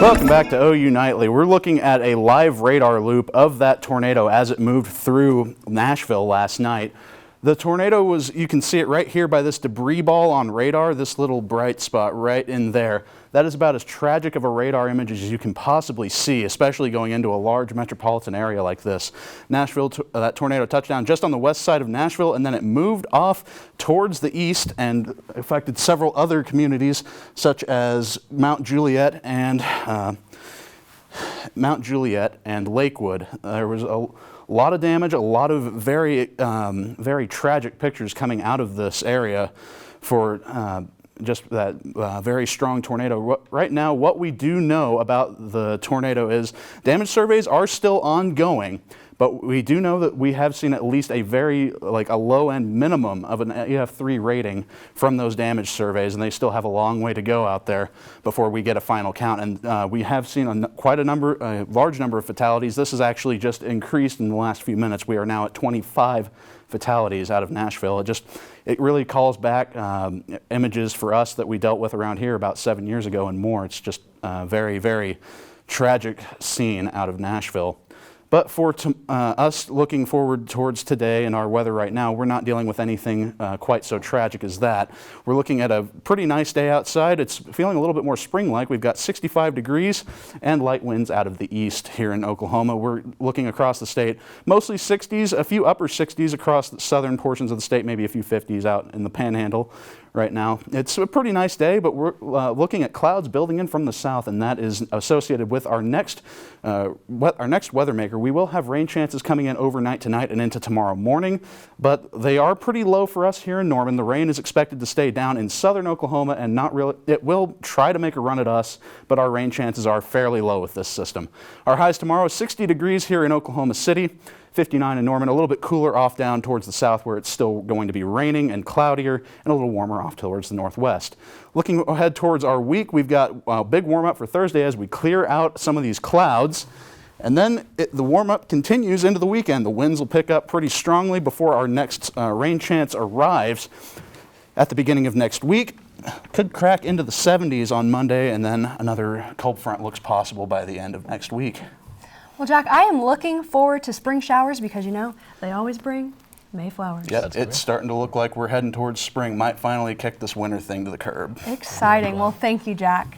Welcome back to OU Nightly. We're looking at a live radar loop of that tornado as it moved through Nashville last night. The tornado was, you can see it right here by this debris ball on radar, this little bright spot right in there. That is about as tragic of a radar image as you can possibly see, especially going into a large metropolitan area like this. Nashville, that tornado touched down just on the west side of Nashville, and then it moved off towards the east and affected several other communities, such as Mount Juliet and Lakewood. There was a lot of damage, a lot of very tragic pictures coming out of this area for just that very strong tornado. Right now, what we do know about the tornado is damage surveys are still ongoing, but we do know that we have seen at least a a low-end minimum of an EF3 rating from those damage surveys, and they still have a long way to go out there before we get a final count. And we have seen a large number of fatalities. This has actually just increased in the last few minutes. We are now at 25 fatalities out of Nashville. It really calls back images for us that we dealt with around here about 7 years ago and more. It's just a very, very tragic scene out of Nashville. But for us looking forward towards today and our weather right now, we're not dealing with anything quite so tragic as that. We're looking at a pretty nice day outside. It's feeling a little bit more spring-like. We've got 65 degrees and light winds out of the east here in Oklahoma. We're looking across the state, mostly 60s, a few upper 60s across the southern portions of the state, maybe a few 50s out in the panhandle right now. It's a pretty nice day, but we're looking at clouds building in from the south, and that is associated with our next weather maker. We will have rain chances coming in overnight tonight and into tomorrow morning, but they are pretty low for us here in Norman. The rain is expected to stay down in southern Oklahoma, and not really. It will try to make a run at us, but our rain chances are fairly low with this system. Our highs tomorrow, 60 degrees here in Oklahoma City, 59 in Norman, a little bit cooler off down towards the south where it's still going to be raining and cloudier, and a little warmer off towards the northwest. Looking ahead towards our week, we've got a big warm up for Thursday as we clear out some of these clouds. And then the warm-up continues into the weekend. The winds will pick up pretty strongly before our next rain chance arrives at the beginning of next week. Could crack into the 70s on Monday, and then another cold front looks possible by the end of next week. Well, Jack, I am looking forward to spring showers because, you know, they always bring Mayflowers. Yeah, it's starting to look like we're heading towards spring. Might finally kick this winter thing to the curb. Exciting. Well, thank you, Jack.